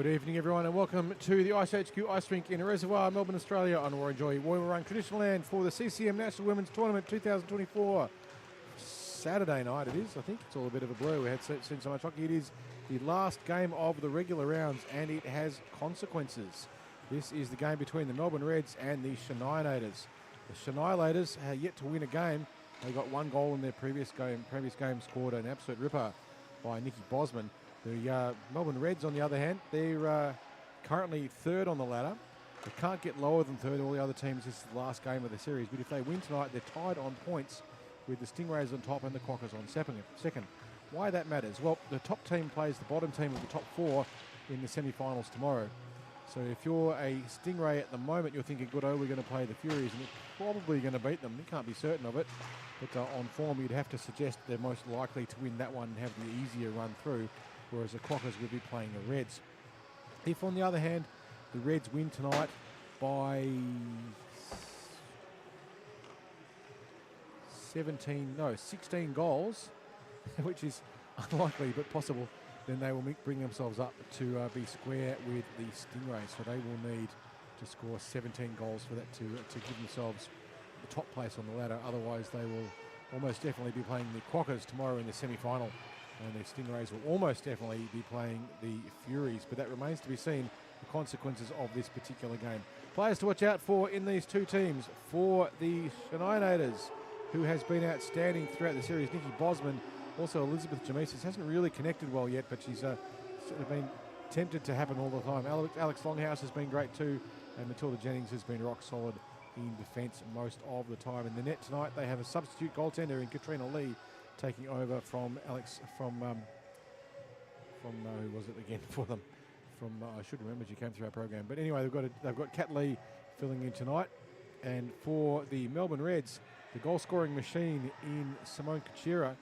Good evening, everyone, and welcome to the iceHQ Ice Rink in a Reservoir, Melbourne, Australia, on Wurundjeri Woiwurrung traditional land for the CCM National Women's Tournament 2024. Saturday night it is, I think. It's all a bit of a blur. We had seen so much hockey. It is the last game of the regular rounds, and it has consequences. This is the game between the Melbourne Reds and the Shanialators. The Shanialators have yet to win a game. They got one goal in their previous game. Previous game scored an absolute ripper by Nikki Bosman. The Melbourne Reds, on the other hand, they're currently third on the ladder. They can't get lower than third. All the other teams, this is the last game of the series. But if they win tonight, they're tied on points with the Stingrays on top and the Quokkas on second. Why that matters? Well, the top team plays the bottom team of the top four in the semi-finals tomorrow. So if you're a Stingray at the moment, you're thinking, good, we're going to play the Furies, and you're probably going to beat them. You can't be certain of it. But on form, you'd have to suggest they're most likely to win that one and have the easier run through, whereas the Quokkas will be playing the Reds. If, on the other hand, the Reds win tonight by 16 goals, which is unlikely but possible, then they will bring themselves up to be square with the Stingrays. So they will need to score 17 goals for that to give themselves the top place on the ladder. Otherwise, they will almost definitely be playing the Quokkas tomorrow in the semi-final, and the Stingrays will almost definitely be playing the Furies. But that remains to be seen, the consequences of this particular game. Players to watch out for in these two teams. For the Shanialators, who has been outstanding throughout the series, Nikki Bosman. Also, Elizabeth Jamesis hasn't really connected well yet, but she's sort of been tempted to happen all the time. Alex Longhouse has been great too, and Matilda Jennings has been rock solid in defence most of the time. In the net tonight, they have a substitute goaltender in Katrina Lee, taking over from who was it again for them? I should remember, she came through our program. But anyway, they've got Kat Lee filling in tonight, and for the Melbourne Reds, the goal-scoring machine in Simone Kuchera,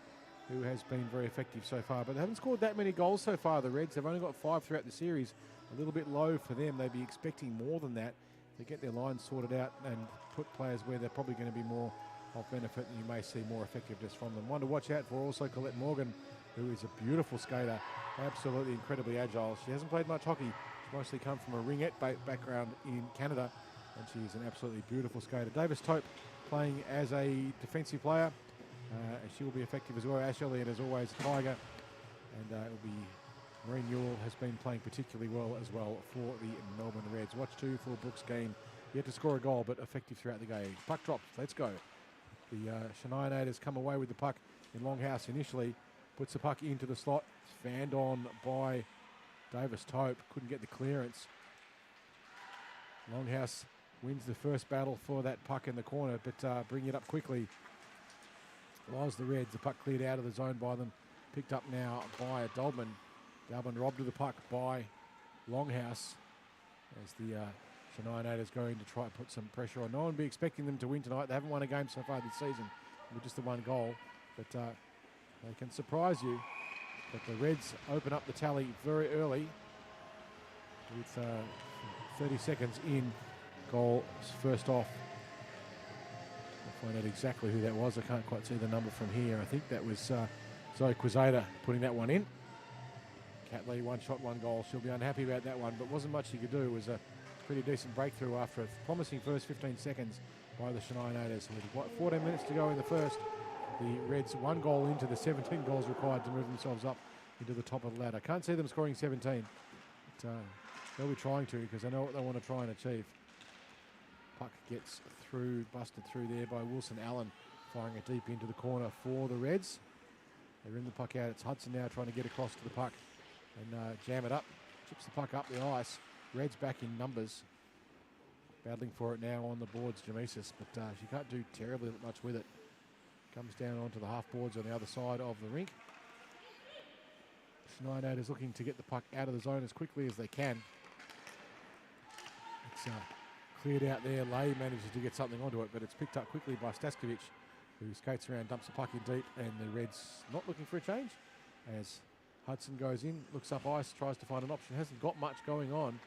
who has been very effective so far. But they haven't scored that many goals so far, the Reds. They've only got 5 throughout the series. A little bit low for them. They'd be expecting more than that to get their lines sorted out and put players where they're probably going to be more of benefit, and you may see more effectiveness from them. One to watch out for also Colette Morgan, who is a beautiful skater, absolutely incredibly agile. She hasn't played much hockey. She's mostly come from a ringette background in Canada, and she is an absolutely beautiful skater. Davis Tope playing as a defensive player. She will be effective as well. Ash Elliott, as always, a Tiger. And it will be Maureen Newell has been playing particularly well as well for the Melbourne Reds. Watch too for Brooks Game. Yet to score a goal, but effective throughout the game. Puck dropped. Let's go. The Shanialators come away with the puck in Longhouse initially. Puts the puck into the slot. It's fanned on by Davis Tope. Couldn't get the clearance. Longhouse wins the first battle for that puck in the corner, but bring it up quickly was the Reds. The puck cleared out of the zone by them. Picked up now by Dolman. Dolman robbed of the puck by Longhouse as the Shanialators going to try and put some pressure on. No one will be expecting them to win tonight. They haven't won a game so far this season with just the one goal, but they can surprise you. But the Reds open up the tally very early with 30 seconds in. Goal first off. I'll find out exactly who that was. I can't quite see the number from here. I think that was Zoe Quezada putting that one in. Kat Lee, 1 shot, 1 goal. She'll be unhappy about that one, but wasn't much she could do. It was a pretty decent breakthrough after a promising first 15 seconds by the Shanialators. With 14 minutes to go in the first, the Reds 1 goal into the 17 goals required to move themselves up into the top of the ladder. Can't see them scoring 17, but they'll be trying to, because they know what they want to try and achieve. Puck gets through, busted through there by Wilson Allen, firing it deep into the corner for the Reds. They're in the puck out. It's Hudson now trying to get across to the puck and jam it up. Chips the puck up the ice. Reds back in numbers. Battling for it now on the boards, Jamesis, but she can't do terribly much with it. Comes down onto the half boards on the other side of the rink. Shanialators looking to get the puck out of the zone as quickly as they can. It's cleared out there. Lay manages to get something onto it, but it's picked up quickly by Staskovic, who skates around, dumps the puck in deep, and the Reds not looking for a change as Hudson goes in, looks up ice, tries to find an option. Hasn't got much going on.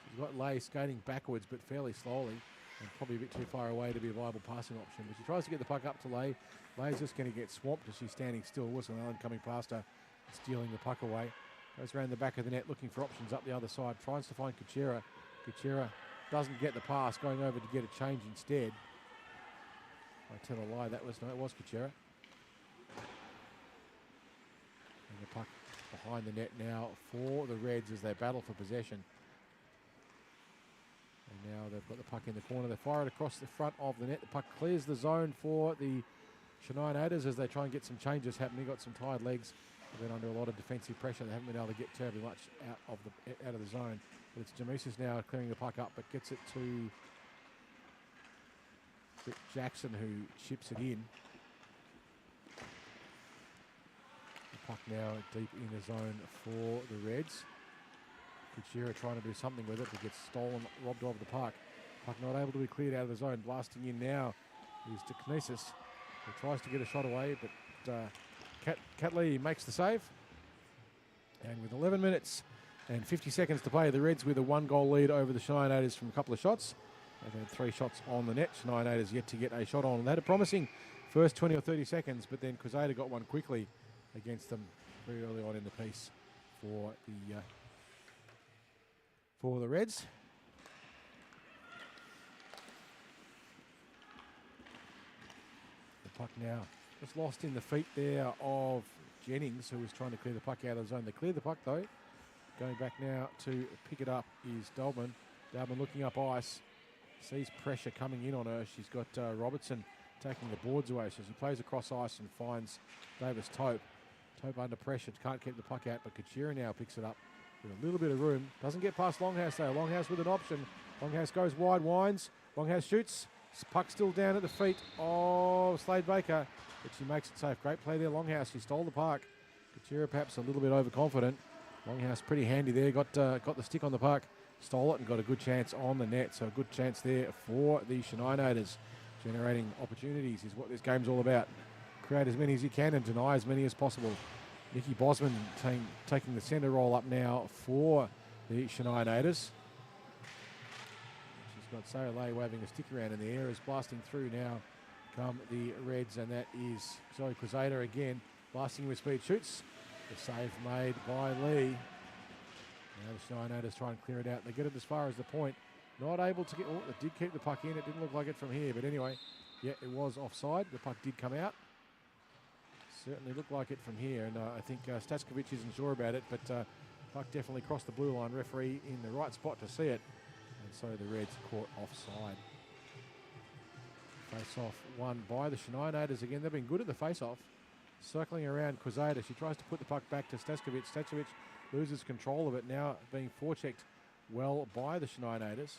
She's got Lay skating backwards, but fairly slowly, and probably a bit too far away to be a viable passing option. But she tries to get the puck up to Lay. Lay's just going to get swamped as she's standing still. Wilson Allen coming past her, stealing the puck away. Goes around the back of the net looking for options up the other side. Tries to find Kuchera. Kuchera doesn't get the pass, going over to get a change instead. I tell a lie, it was Kuchera. And the puck behind the net now for the Reds as they battle for possession. And now they've got the puck in the corner. They fire it across the front of the net. The puck clears the zone for the Shanialators as they try and get some changes happening. Got some tired legs. They've been under a lot of defensive pressure. They haven't been able to get terribly much out of the zone. But it's Jamesis now clearing the puck up, but gets it to Jackson, who chips it in. The puck now deep in the zone for the Reds. Kuchera trying to do something with it, but gets stolen, robbed of the puck. Puck not able to be cleared out of the zone. Blasting in now is Kinesis, who tries to get a shot away, but Catley makes the save. And with 11 minutes and 50 seconds to play, the Reds with a 1-goal lead over the Shanialators from a couple of shots. They've had 3 shots on the net. Shanialators yet to get a shot on. They had a promising first 20 or 30 seconds, but then Crusader got one quickly against them very early on in the piece for the Reds. The puck now just lost in the feet there of Jennings, who was trying to clear the puck out of the zone. They cleared the puck though. Going back now to pick it up is Dolman. Dolman looking up ice. Sees pressure coming in on her. She's got Robertson taking the boards away. So she plays across ice and finds Davis Tope. Tope under pressure. Can't keep the puck out, but Kuchera now picks it up with a little bit of room. Doesn't get past Longhouse though. Longhouse with an option. Longhouse goes wide, winds. Longhouse shoots. Puck still down at the feet of Slade Baker, but she makes it safe. Great play there, Longhouse. She stole the puck. Kuchera perhaps a little bit overconfident. Longhouse pretty handy there. Got the stick on the puck. Stole it and got a good chance on the net. So a good chance there for the Shanialators. Generating opportunities is what this game's all about. Create as many as you can and deny as many as possible. Nikki Bosman taking the centre role up now for the Shanialators. She's got Sarah Lay waving a stick around in the air. Is blasting through now come the Reds, and that is Crusader again. Blasting with speed, shoots. The save made by Lee. Now the Shanialators try and clear it out. They get it as far as the point. Not able to get... Oh, they did keep the puck in. It didn't look like it from here. But anyway, yeah, it was offside. The puck did come out. Certainly looked like it from here. And I think Staskovic isn't sure about it. But puck definitely crossed the blue line. Referee in the right spot to see it. And so the Reds caught offside. Face-off won by the Shanialators again. They've been good at the face-off. Circling around Crusader. She tries to put the puck back to Staskovic. Staskovic loses control of it, now being forechecked well by the Shanialators.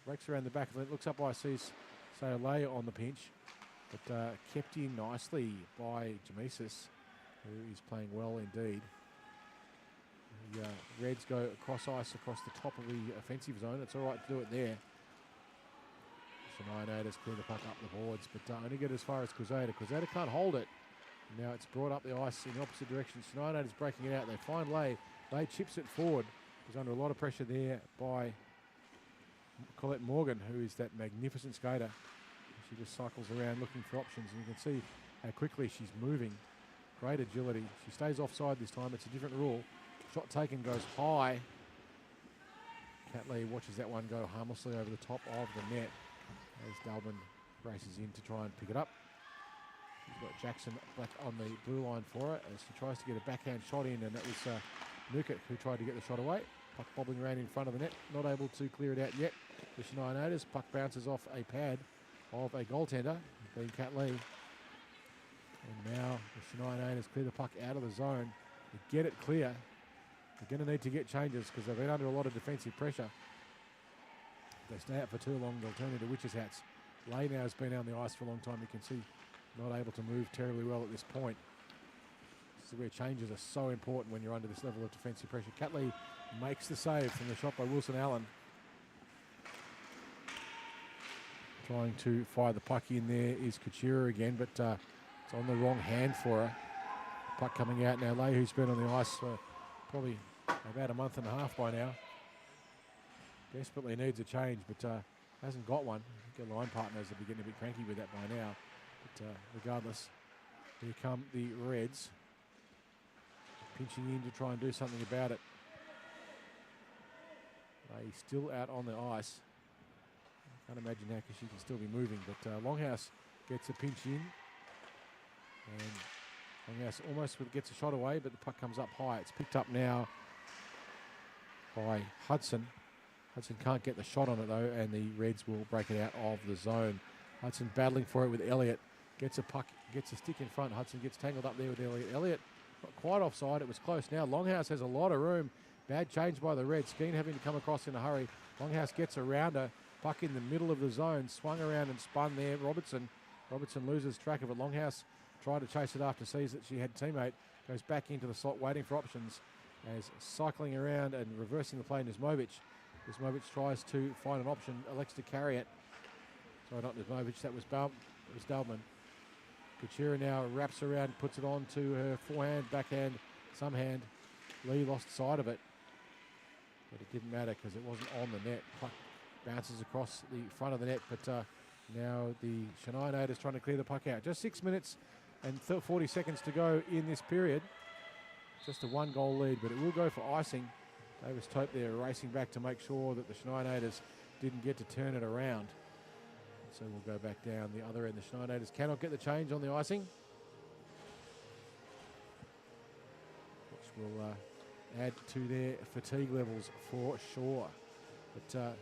Breaks around the back of it, looks up by sees Sayolea on the pinch, but kept in nicely by Jamesis, who is playing well indeed. The Reds go across ice across the top of the offensive zone. It's all right to do it there. Shanialators clear the puck up the boards, but only get as far as Crusader. Crusader can't hold it. Now it's brought up the ice in the opposite direction. Shanialators breaking it out. They find Lay. Lay chips it forward. He's under a lot of pressure there by Colette Morgan, who is that magnificent skater. She just cycles around looking for options, and you can see how quickly she's moving. Great agility. She stays offside this time. It's a different rule. Shot taken goes high. Catley watches that one go harmlessly over the top of the net as Dalman races in to try and pick it up. She's got Jackson back on the blue line for her as she tries to get a backhand shot in, and that was Nukit who tried to get the shot away. Puck bobbling around in front of the net, not able to clear it out yet. The Shanialators, puck bounces off a pad of a goaltender, being Cat Lee. And now the Shanialators clear the puck out of the zone. To get it clear, they're going to need to get changes because they've been under a lot of defensive pressure. If they stay out for too long, they'll turn into witches' hats. Lay now has been on the ice for a long time. You can see not able to move terribly well at this point. This is where changes are so important when you're under this level of defensive pressure. Catley makes the save from the shot by Wilson Allen. Trying to fire the puck in there is Kuchera again, but it's on the wrong hand for her. Puck coming out now. Lay, who's been on the ice for probably about a month and a half by now, desperately needs a change, but hasn't got one. I think her line partners will be getting a bit cranky with that by now. But regardless, here come the Reds. pinching in to try and do something about it. He's still out on the ice. I can't imagine how, because she can still be moving, but Longhouse gets a pinch in. And Longhouse almost gets a shot away, but the puck comes up high. It's picked up now by Hudson. Hudson can't get the shot on it though, and the Reds will break it out of the zone. Hudson battling for it with Elliott. Gets a puck, gets a stick in front. Hudson gets tangled up there with Elliott. Elliott not quite offside. It was close now. Longhouse has a lot of room. Bad change by the Reds. Skeen having to come across in a hurry. Longhouse gets around her. Puck in the middle of the zone. Swung around and spun there. Robertson loses track of it. Longhouse tried to chase it after, sees that she had a teammate. Goes back into the slot waiting for options. As cycling around and reversing the play, Nismovic. Nismovic tries to find an option. Elects to carry it. Sorry, not Nismovic. That was Dalman. Kuchera now wraps around, puts it on to her forehand, backhand, some hand. Lee lost sight of it, but it didn't matter because it wasn't on the net. Puck bounces across the front of the net, but now the Shanialators trying to clear the puck out. Just 6 minutes and 40 seconds to go in this period. Just a 1-goal lead, but it will go for icing. Davis Tope there racing back to make sure that the Shanialators didn't get to turn it around. So we'll go back down the other end. The Shanialators cannot get the change on the icing, which will add to their fatigue levels for sure. But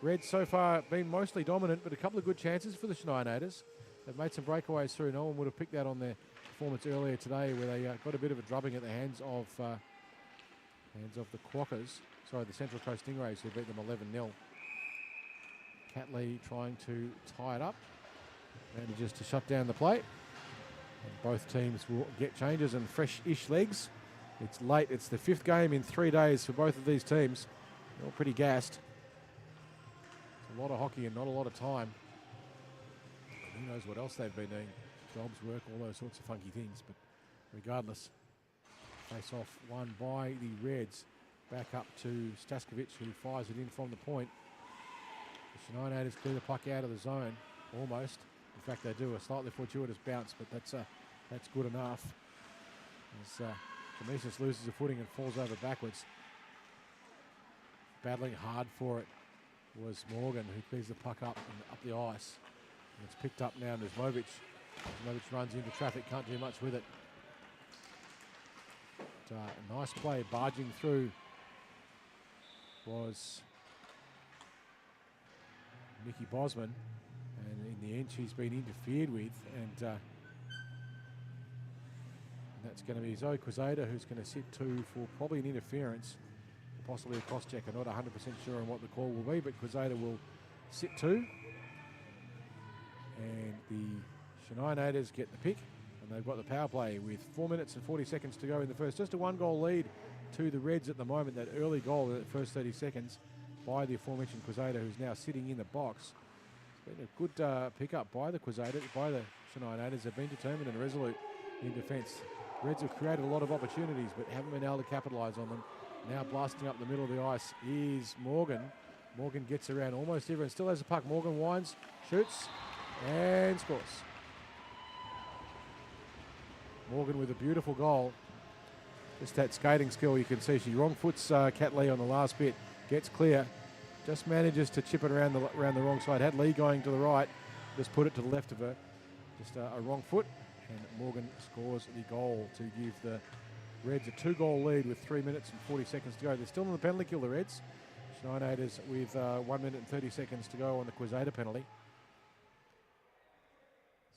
Reds so far been mostly dominant, but a couple of good chances for the Shanialators. They've made some breakaways through. No one would have picked that on their performance earlier today, where they got a bit of a drubbing at the hands of the Quokkas. Sorry, the Central Coast Stingrays, who beat them 11-0. Catley trying to tie it up. Manages to shut down the play. And both teams will get changes and fresh-ish legs. It's late. It's the 5th game in 3 days for both of these teams. They're all pretty gassed. It's a lot of hockey and not a lot of time. Who knows what else they've been doing. Jobs, work, all those sorts of funky things. But regardless, face-off won by the Reds. Back up to Staskovic, who fires it in from the point. The Shanialators clear the puck out of the zone, almost. In fact, they do a slightly fortuitous bounce, but that's good enough. As Demesis loses a footing and falls over backwards. Battling hard for it was Morgan, who clears the puck up the ice. And it's picked up now. Nismovic. Nismovic runs into traffic, can't do much with it. But, a nice play, barging through was Nikki Bosman, and in the end she's been interfered with, and that's going to be Zoe Quezada, who's going to sit 2 for probably an interference, possibly a cross check. I'm not 100% sure on what the call will be, but Quezada will sit 2, and the Shanialators get the pick, and they've got the power play with 4 minutes and 40 seconds to go in the first. Just a 1-goal lead to the Reds at the moment. That early goal in the first 30 seconds by the aforementioned Quezada, who's now sitting in the box. It's been a good pick-up by the Shanialators. They've been determined and resolute in defence. Reds have created a lot of opportunities, but haven't been able to capitalise on them. Now blasting up the middle of the ice is Morgan. Morgan gets around almost everyone. Still has the puck. Morgan winds, shoots, and scores. Morgan with a beautiful goal. Just that skating skill, you can see she wrong foots Kat Lee on the last bit. Gets clear, just manages to chip it around the wrong side. Had Lee going to the right, just put it to the left of her. Just a wrong foot, and Morgan scores the goal to give the Reds a 2-goal lead with 3 minutes and 40 seconds to go. They're still in the penalty kill, the Reds. Shanialators with 1 minute and 30 seconds to go on the Quezada penalty.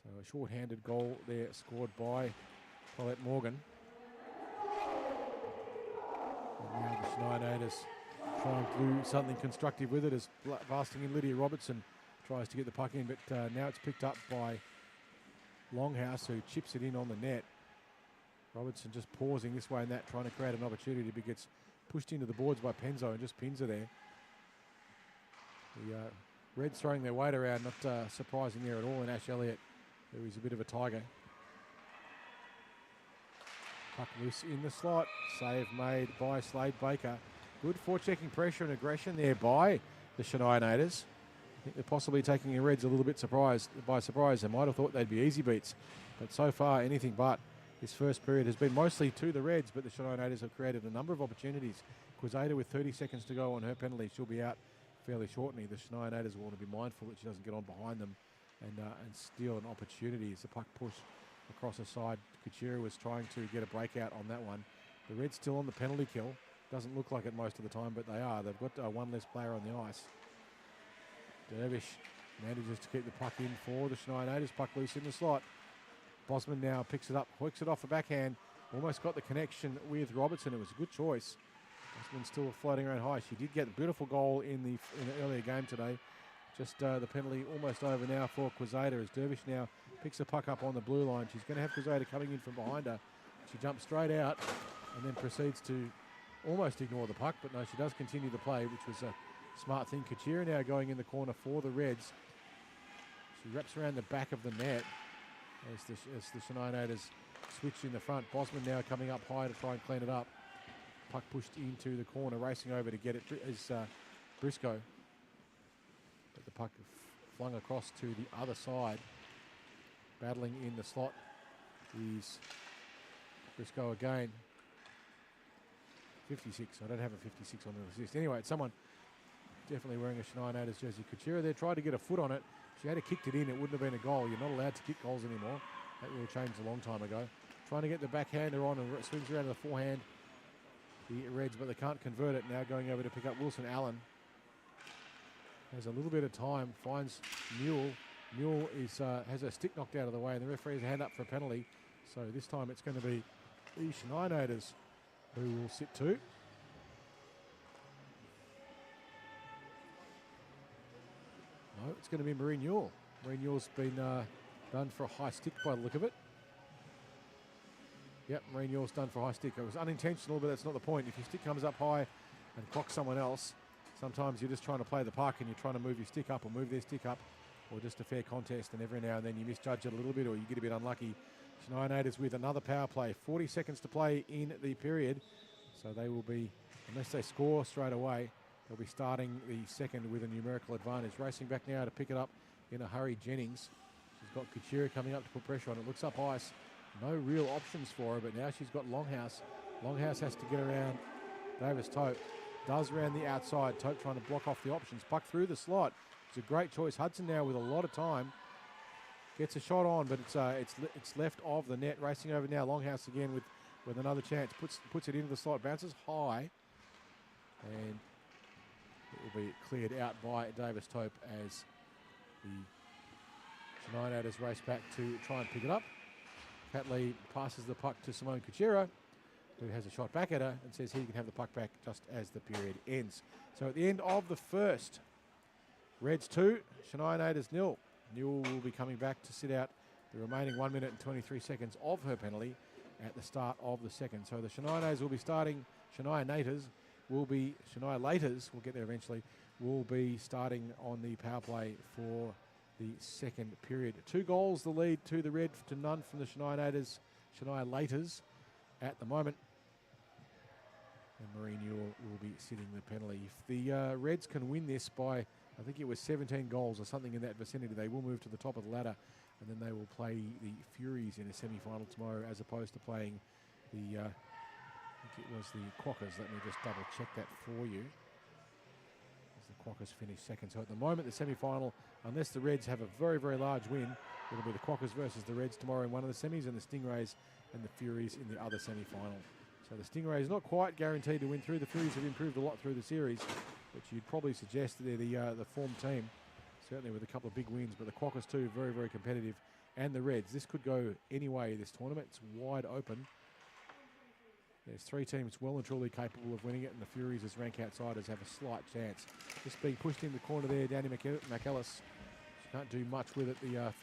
So a short-handed goal there scored by Paulette Morgan. And now the Shanialators trying to do something constructive with it as blasting in Lydia Robertson tries to get the puck in, but now it's picked up by Longhouse, who chips it in on the net. Robertson just pausing this way and that, trying to create an opportunity, but gets pushed into the boards by Penzo and just pins her there. The Reds throwing their weight around, not surprising there at all in Ash Elliott, who is a bit of a tiger. Puck loose in the slot, save made by Slade Baker. Good forechecking pressure and aggression there by the Shanialators. I think they're possibly taking the Reds a little bit by surprise. They might have thought they'd be easy beats, but so far anything but. this first period has been mostly to the Reds, but the Shanialators have created a number of opportunities. Quasada with 30 seconds to go on her penalty. She'll be out fairly shortly. The Shanialators will want to be mindful that she doesn't get on behind them and steal an opportunity as the puck pushed across the side. Kachira was trying to get a breakout on that one. The Reds still on the penalty kill. Doesn't look like it most of the time, but they are. They've got one less player on the ice. Dervish manages to keep the puck in for the Shanialators. Puck loose in the slot. Bosman now picks it up, hooks it off the backhand. Almost got the connection with Robertson. It was a good choice. Bosman still floating around high. She did get a beautiful goal in the earlier game today. Just the penalty almost over now for Quasada as Dervish now picks the puck up on the blue line. She's going to have Quasada coming in from behind her. She jumps straight out and then proceeds to almost ignore the puck, but no, she does continue to play, which was a smart thing. Kachira now going in the corner for the Reds. She wraps around the back of the net as the Shanialators switch in the front. Bosman now coming up high to try and clean it up. Puck pushed into the corner, racing over to get it is Briscoe. But the puck flung across to the other side. Battling in the slot is Briscoe again. 56. I don't have a 56 on the assist. Anyway, it's someone definitely wearing a Shanialators jersey. Kachira there tried to get a foot on it. She had kicked it in. It wouldn't have been a goal. You're not allowed to kick goals anymore. That rule changed a long time ago. Trying to get the backhander on and swings around to the forehand. The Reds, but they can't convert it. Now going over to pick up Wilson Allen. Has a little bit of time. Finds Newell. Newell has her stick knocked out of the way, and the referee has a hand up for a penalty. So this time it's going to be the Shanialators who will sit two. No, it's going to be Marie Newell. Marie Newell's been done for a high stick by the look of it. Yep, Marie Newell's done for a high stick. It was unintentional, but that's not the point. If your stick comes up high and clocks someone else, sometimes you're just trying to play the puck and you're trying to move your stick up or move their stick up, or just a fair contest, and every now and then you misjudge it a little bit or you get a bit unlucky. Shanialators with another power play. 40 seconds to play in the period. So they will be, unless they score straight away, they'll be starting the second with a numerical advantage. Racing back now to pick it up in a hurry, Jennings. She's got Kachira coming up to put pressure on it. Looks up ice. No real options for her, but now she's got Longhouse. Longhouse has to get around Davis Tope. Does around the outside. Tope trying to block off the options. Puck through the slot. It's a great choice. Hudson now with a lot of time. Gets a shot on, but it's left of the net. Racing over now. Longhouse again with another chance. Puts it into the slot. Bounces high. And it will be cleared out by Davis Tope as the Shanialators race back to try and pick it up. Catley passes the puck to Simone Kachira, who has a shot back at her and says he can have the puck back just as the period ends. So at the end of the first, Reds 2, Shanialators 0. Newell will be coming back to sit out the remaining 1 minute and 23 seconds of her penalty at the start of the second. So the Shanialators will be starting, Shanialators, we'll get there eventually, will be starting on the power play for the second period. 2 goals the lead to the Red, to none from the Shanialators at the moment. And Marie Newell will be sitting the penalty. If the Reds can win this by, I think it was 17 goals or something in that vicinity, they will move to the top of the ladder, and then they will play the Furies in a semi-final tomorrow, as opposed to playing the, I think it was the Quackers. Let me just double check that for you. As the Quackers finish second. So at the moment, the semi-final, unless the Reds have a very, very large win, it'll be the Quackers versus the Reds tomorrow in one of the semis, and the Stingrays and the Furies in the other semi-final. So the Stingrays not quite guaranteed to win through. The Furies have improved a lot through the series, but you'd probably suggest that they're the form team, certainly with a couple of big wins. But the Quackers too, very, very competitive. And the Reds, this could go any way, this tournament. It's wide open. There's 3 teams well and truly capable of winning it, and the Furies as rank outsiders have a slight chance. Just being pushed in the corner there, Danny McEllis. She can't do much with it. The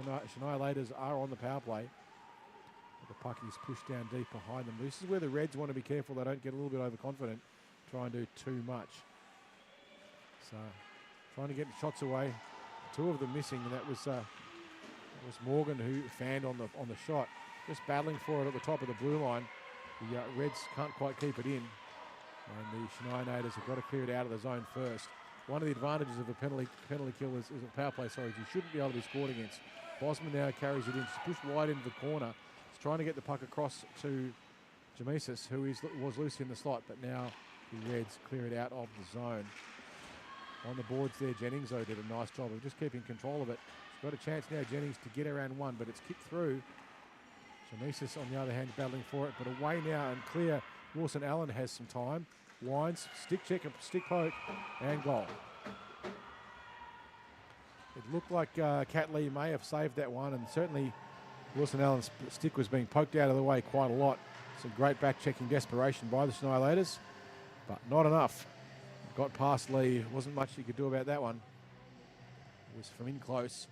Shanialators are on the power play. The puck is pushed down deep behind them. This is where the Reds want to be careful they don't get a little bit overconfident, try and do too much. So trying to get shots away. 2 of them missing, and that was Morgan who fanned on the shot. Just battling for it at the top of the blue line. The Reds can't quite keep it in, and the Shanialators have got to clear it out of the zone first. One of the advantages of a penalty kill is a power play, is you shouldn't be able to be scored against. Bosman now carries it in. She's pushed wide into the corner. She's trying to get the puck across to Jamesis, who was loose in the slot, but now the Reds clear it out of the zone. On the boards there, Jennings, though, did a nice job of just keeping control of it. She's got a chance now, Jennings, to get around one, but it's kicked through. Jamesis, on the other hand, battling for it, but away now and clear. Wilson Allen has some time. Winds, stick check, stick poke, and goal. It looked like Kat Lee may have saved that one, and certainly Wilson Allen's stick was being poked out of the way quite a lot. Some great back-checking desperation by the Shanialators, but not enough. Got past Lee. Wasn't much you could do about that one. It was from in close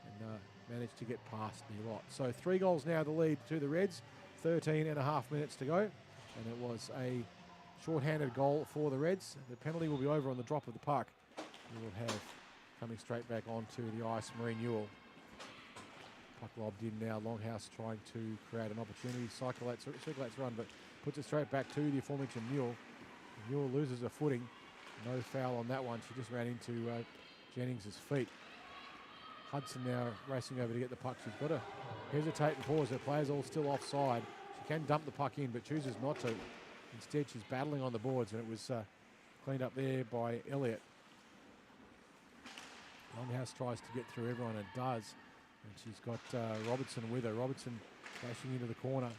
and managed to get past the lot. So 3 goals now the lead to the Reds. 13.5 minutes to go. And it was a short-handed goal for the Reds. The penalty will be over on the drop of the puck. We will have coming straight back onto the ice, Marine Newell. Puck lobbed in now. Longhouse trying to create an opportunity. Circulates run, but puts it straight back to the aforementioned Newell. Newell loses a footing. No foul on that one. She just ran into Jennings' feet. Hudson now racing over to get the puck. She's got to hesitate and pause. Her players all still offside. She can dump the puck in, but chooses not to. Instead, she's battling on the boards, and it was cleaned up there by Elliott. Longhouse tries to get through everyone and does. And she's got Robertson with her. Robertson flashing into the corner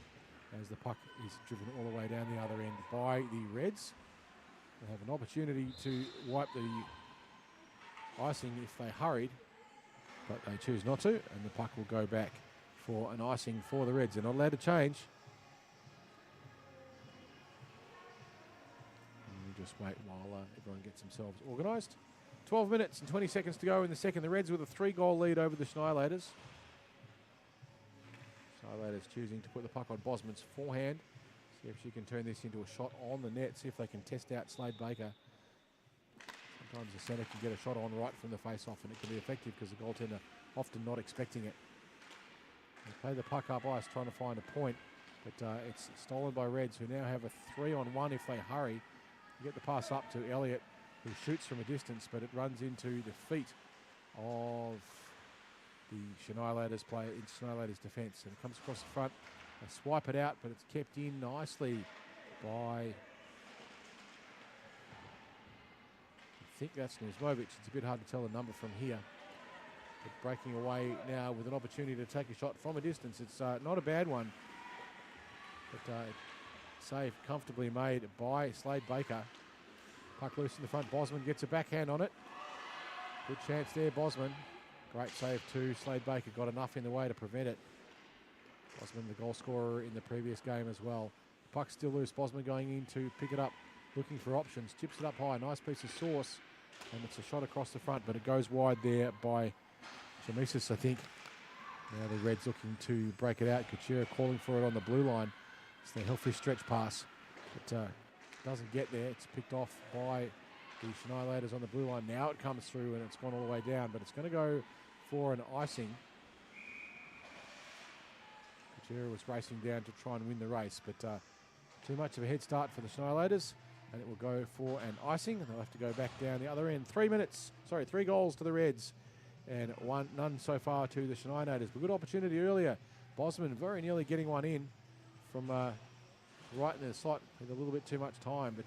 as the puck is driven all the way down the other end by the Reds. They have an opportunity to wipe the icing if they hurried, but they choose not to, and the puck will go back for an icing for the Reds. They're not allowed to change. And we'll just wait while everyone gets themselves organised. 12 minutes and 20 seconds to go in the second. The Reds with a 3-goal lead over the Shanialators. Shanialators choosing to put the puck on Bosman's forehand. See if she can turn this into a shot on the net. See if they can test out Slade Baker. Sometimes the centre can get a shot on right from the face-off, and it can be effective because the goaltender often not expecting it. They play the puck up ice trying to find a point, but it's stolen by Reds, who now have a 3-on-1 if they hurry. You get the pass up to Elliott, who shoots from a distance, but it runs into the feet of the Shanialators player in Shanialators defence, and it comes across the front. They swipe it out, but it's kept in nicely by, I think that's Nuzmovic. It's a bit hard to tell the number from here. But breaking away now with an opportunity to take a shot from a distance. It's not a bad one, but save comfortably made by Slade Baker. Puck loose in the front. Bosman gets a backhand on it. Good chance there, Bosman. Great save too. Slade Baker got enough in the way to prevent it. Bosman, the goal scorer in the previous game as well. Puck still loose. Bosman going in to pick it up, looking for options. Chips it up high. Nice piece of sauce. And it's a shot across the front, but it goes wide there by Jamesis, I think. Now the Reds looking to break it out. Couture calling for it on the blue line. It's the Hellfish stretch pass. But doesn't get there. It's picked off by the Shanialators on the blue line. Now it comes through and it's gone all the way down, but it's going to go for an icing. Couture was racing down to try and win the race, but too much of a head start for the Shanialators, and it will go for an icing, and they'll have to go back down the other end. 3 goals to the Reds, and none so far to the Shanialators. But good opportunity earlier. Bosman very nearly getting one in from right in the slot with a little bit too much time, but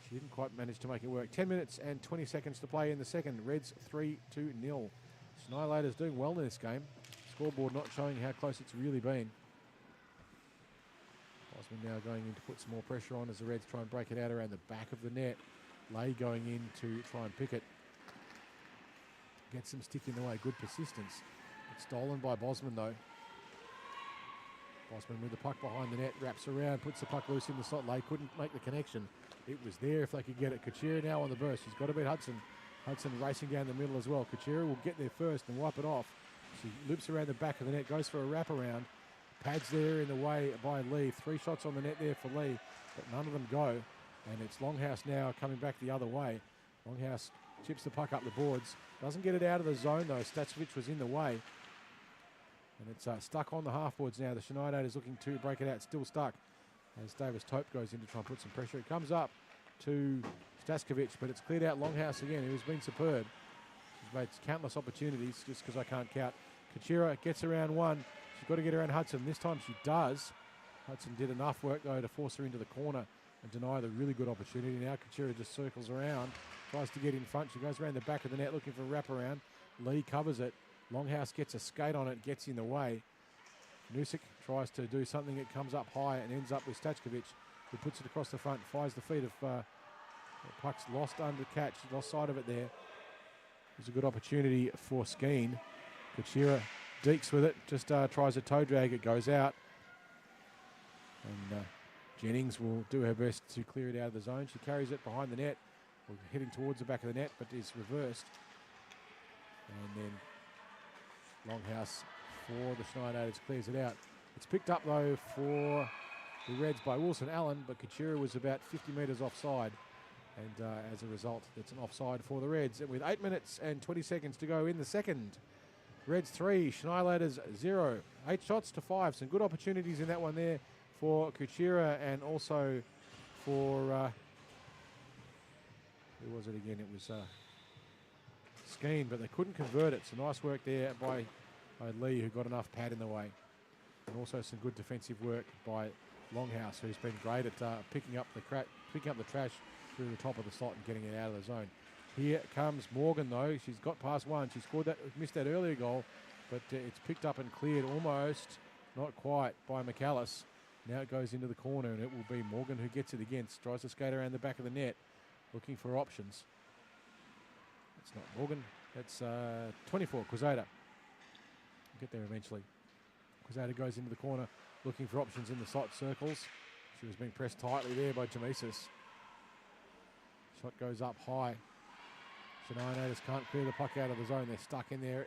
she didn't quite manage to make it work. 10 minutes and 20 seconds to play in the second. Reds 3-0. Shanialators doing well in this game. Scoreboard not showing how close it's really been. Bosman now going in to put some more pressure on as the Reds try and break it out around the back of the net. Lay going in to try and pick it. Get some stick in the way. Good persistence. It's stolen by Bosman though. Bosman with the puck behind the net, wraps around, puts the puck loose in the slot. Lay couldn't make the connection. It was there if they could get it. Couture now on the burst. She's got to beat Hudson. Hudson racing down the middle as well. Couture will get there first and wipe it off. She loops around the back of the net, goes for a wraparound. Pads there in the way by Lee. 3 shots on the net there for Lee, but none of them go. And it's Longhouse now coming back the other way. Longhouse chips the puck up the boards. Doesn't get it out of the zone though. Stachevich was in the way. And it's stuck on the half-boards now. The Shanialators looking to break it out. Still stuck as Davis Tope goes in to try and put some pressure. It comes up to Stachevich, but it's cleared out Longhouse again, who's been superb. She's made countless opportunities just because I can't count. Couture gets around one. She's got to get around Hudson. This time she does. Hudson did enough work, though, to force her into the corner and deny the really good opportunity. Now Kachira just circles around, tries to get in front. She goes around the back of the net looking for a wraparound. Lee covers it. Longhouse gets a skate on it, gets in the way. Nusik tries to do something that comes up high and ends up with Stachkovic, who puts it across the front, fires the feet of the puck's lost under catch, lost sight of it there. There's a good opportunity for Skeen. Kachira deeks with it, just tries a toe drag, it goes out. And Jennings will do her best to clear it out of the zone. She carries it behind the net, heading towards the back of the net, but is reversed. And then Longhouse for the Shanialators clears it out. It's picked up, though, for the Reds by Wilson Allen, but Kachira was about 50 metres offside. And as a result, it's an offside for the Reds. And with 8 minutes and 20 seconds to go in the second, Reds 3, Shanialators 0. 8 shots to 5. Some good opportunities in that one there for Kachira and also for, who was it again? It was Skeen, but they couldn't convert it. So nice work there by Lee, who got enough pad in the way. And also some good defensive work by Longhouse, who's been great at picking up the trash through the top of the slot and getting it out of the zone. Here comes Morgan, though. She's got past one. She scored that, missed that earlier goal, but it's picked up and cleared almost, not quite, by McAllis. Now it goes into the corner, and it will be Morgan who gets it against. Tries to skate around the back of the net, looking for options. It's not Morgan. That's 24, Quezada. Get there eventually. Quezada goes into the corner, looking for options in the slot circles. She was being pressed tightly there by Jamesis. Shot goes up high. Shanialators can't clear the puck out of the zone. They're stuck in their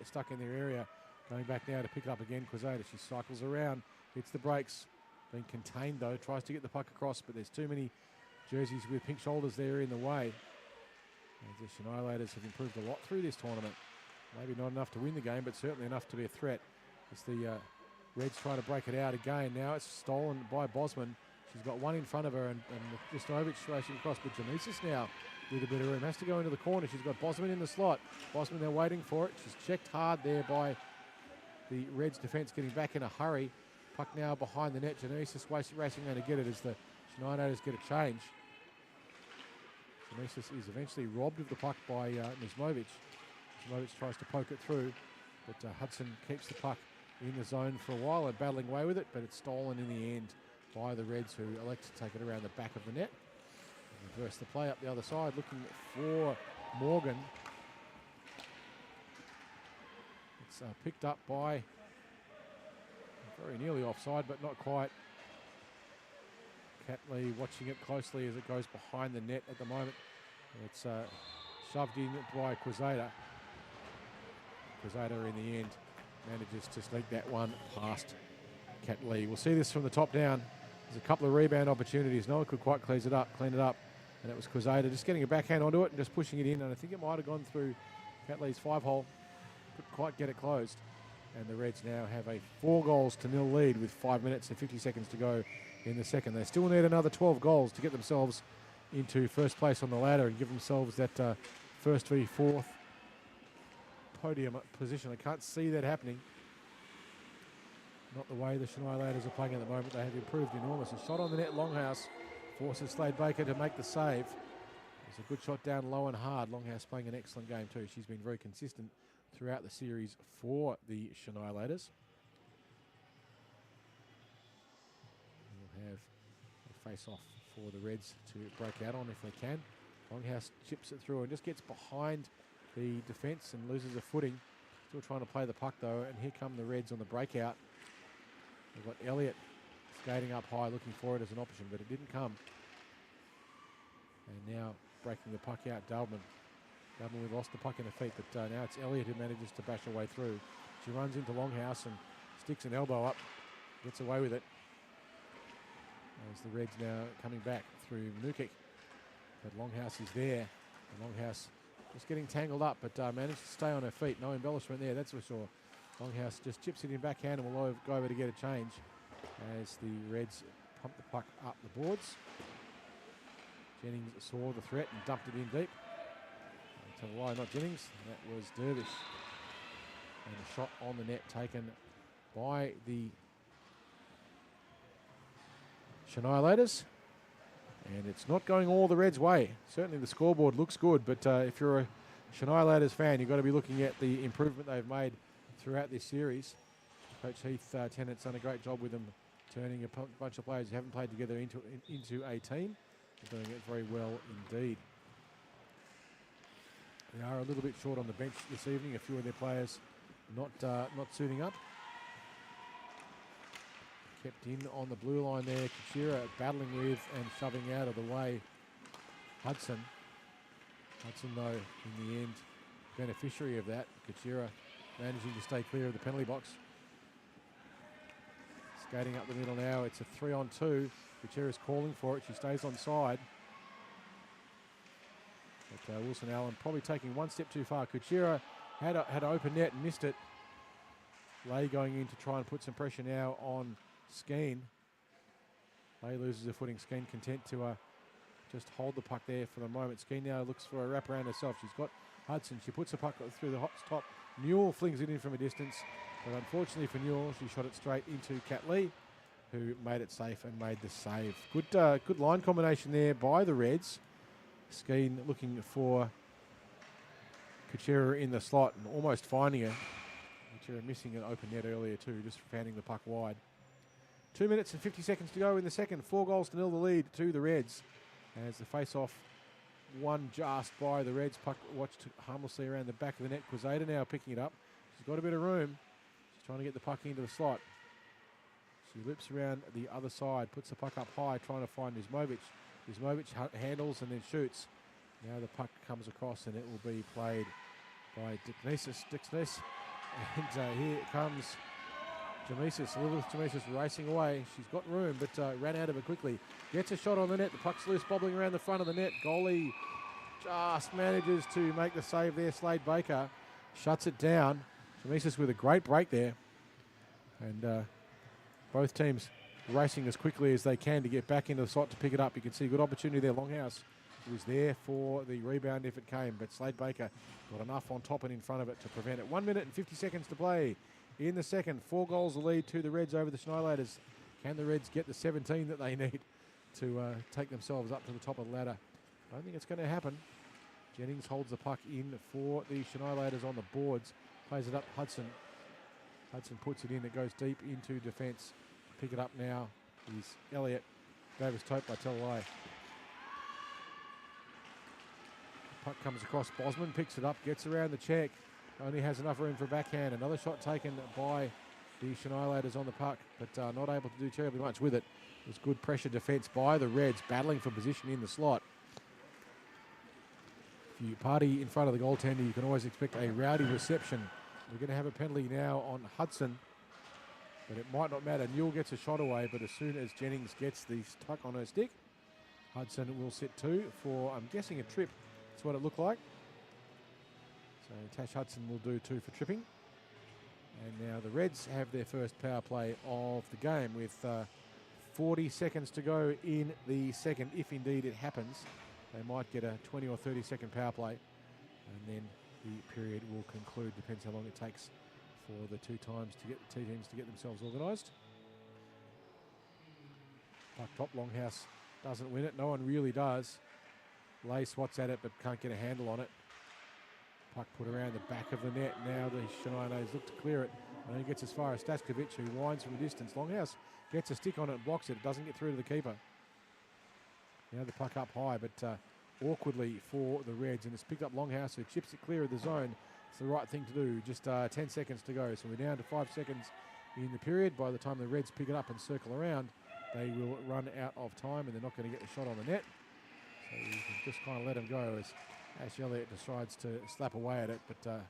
area. Going back now to pick it up again, Quezada. She cycles around, hits the brakes. Being contained, though, tries to get the puck across, but there's too many jerseys with pink shoulders there in the way. And the Shanialators have improved a lot through this tournament. Maybe not enough to win the game, but certainly enough to be a threat. As the Reds try to break it out again. Now it's stolen by Bosman. She's got one in front of her, and Justinovic racing across, but Jamesis now with a bit of room. Has to go into the corner. She's got Bosman in the slot. Bosman, they're waiting for it. She's checked hard there by the Reds defence, getting back in a hurry. Puck now behind the net. Jamesis racing going to get it as the Shanialators get a change. Jamesis is eventually robbed of the puck by Nismovic. Nismovic tries to poke it through, but Hudson keeps the puck in the zone for a while and battling away with it, but it's stolen in the end by the Reds, who elect to take it around the back of the net. Reverse the play up the other side, looking for Morgan. It's picked up by, very nearly offside, but not quite. Catley watching it closely as it goes behind the net at the moment. It's shoved in by Quezada. Quezada in the end manages to sneak that one past Catley. We'll see this from the top down. There's a couple of rebound opportunities. No one could quite clean it up. And it was Quezada just getting a backhand onto it and just pushing it in. And I think it might have gone through Catley's 5-hole. Couldn't quite get it closed. And the Reds now have a 4-0 lead with 5 minutes and 50 seconds to go in the second. They still need another 12 goals to get themselves into first place on the ladder and give themselves that first v fourth podium position. I can't see that happening. Not the way the Shanialators are playing at the moment. They have improved enormously. Shot on the net, Longhouse forces Slade Baker to make the save. It's a good shot down low and hard. Longhouse playing an excellent game too. She's been very consistent throughout the series for the Shanialators. We'll have a face-off for the Reds to break out on if they can. Longhouse chips it through and just gets behind the defence and loses a footing. Still trying to play the puck though, and here come the Reds on the breakout. We've got Elliott skating up high looking for it as an option, but it didn't come. And now breaking the puck out, Dalman. Dalman, we lost the puck in her feet, but now it's Elliott who manages to bash her way through. She runs into Longhouse and sticks an elbow up, gets away with it. As the Reds now coming back through Nukik. But Longhouse is there. And Longhouse just getting tangled up, but managed to stay on her feet. No embellishment there, that's for sure. Longhouse just chips it in backhand and will go over to get a change as the Reds pump the puck up the boards. Jennings saw the threat and dumped it in deep. To the line, not Jennings. That was Dervish. And a shot on the net taken by the Shanialators. And it's not going all the Reds' way. Certainly the scoreboard looks good, but if you're a Shanialators fan, you've got to be looking at the improvement they've made throughout this series. Coach Heath Tennant's done a great job with them, turning a bunch of players who haven't played together into a team. They're doing it very well indeed. They are a little bit short on the bench this evening. A few of their players not suiting up. Kept in on the blue line there. Kuchera battling with and shoving out of the way Hudson. Hudson, though, in the end, beneficiary of that. Kuchera managing to stay clear of the penalty box. Skating up the middle now. It's a 3-on-2. Kuchera's calling for it. She stays on side. But Wilson Allen probably taking one step too far. Kuchera had an open net and missed it. Lay going in to try and put some pressure now on Skeen. Lay loses her footing. Skeen content to just hold the puck there for the moment. Skeen now looks for a wrap around herself. She's got Hudson. She puts the puck through the hot top. Newell flings it in from a distance. But unfortunately for Newell, she shot it straight into Kat Lee, who made it safe and made the save. Good line combination there by the Reds. Skeen looking for Kuchera in the slot and almost finding her. Kuchera missing an open net earlier too, just fanning the puck wide. 2 minutes and 50 seconds to go in the second. 4-0 the lead to the Reds. As the face-off won just by the Reds. Puck watched harmlessly around the back of the net. Quezada now picking it up. She's got a bit of room. She's trying to get the puck into the slot. She lips around the other side, puts the puck up high, trying to find Izmovic. Izmovic handles and then shoots. Now the puck comes across and it will be played by Dixness. And here comes Jamesis, Elizabeth Jamesis racing away. She's got room, but ran out of it quickly. Gets a shot on the net. The puck's loose, bobbling around the front of the net. Goalie just manages to make the save there. Slade Baker shuts it down. Jamesis with a great break there. And both teams racing as quickly as they can to get back into the slot to pick it up. You can see good opportunity there. Longhouse was there for the rebound if it came, but Slade Baker got enough on top and in front of it to prevent it. 1 minute and 50 seconds to play in the second. 4-0 the lead to the Reds over the Shanialators. Can the Reds get the 17 that they need to take themselves up to the top of the ladder? I don't think it's going to happen. Jennings holds the puck in for the Shanialators on the boards. Plays it up Hudson. Hudson puts it in. It goes deep into defence. Pick it up now is Elliott. Davis Tope by Telelai. Puck comes across. Bosman picks it up, gets around the check. Only has enough room for a backhand. Another shot taken by the Shanialators on the puck, but not able to do terribly much with it. It was good pressure defence by the Reds, battling for position in the slot. If you party in front of the goaltender, you can always expect a rowdy reception. We're going to have a penalty now on Hudson, but it might not matter. Newell gets a shot away, but as soon as Jennings gets the tuck on her stick, Hudson will sit 2 for, I'm guessing, a trip. That's what it looked like. So Tash Hudson will do 2 for tripping. And now the Reds have their first power play of the game with 40 seconds to go in the second. If indeed it happens, they might get a 20 or 30 second power play. And then the period will conclude. Depends how long it takes for the two teams to get themselves organised. Puck top, Longhouse doesn't win it. No one really does. Lay swats at it but can't get a handle on it. Puck put around the back of the net. Now the Shanialators look to clear it. And he gets as far as Staskovic, who winds from a distance. Longhouse gets a stick on it and blocks it. It doesn't get through to the keeper. Now the puck up high, but awkwardly for the Reds. And it's picked up Longhouse, who chips it clear of the zone. It's the right thing to do. Just 10 seconds to go. So we're down to 5 seconds in the period. By the time the Reds pick it up and circle around, they will run out of time and they're not going to get the shot on the net. So you can just kind of let them go as Ash Elliott decides to slap away at it, but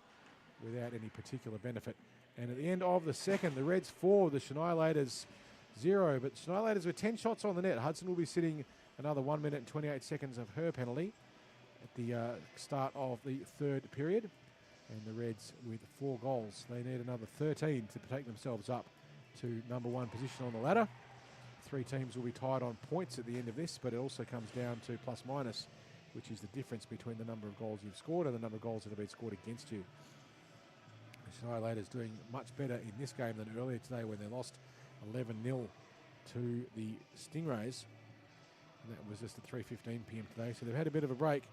without any particular benefit. And at the end of the second, the Reds 4, the Shanialators 0. But Shanialators with 10 shots on the net. Hudson will be sitting another 1 minute and 28 seconds of her penalty at the start of the third period. And the Reds with 4 goals. They need another 13 to take themselves up to number 1 position on the ladder. 3 teams will be tied on points at the end of this, but it also comes down to plus minus, which is the difference between the number of goals you've scored and the number of goals that have been scored against you. Shanialators doing much better in this game than earlier today when they lost 11-0 to the Stingrays. And that was just at 3:15 p.m. today, so they've had a bit of a break.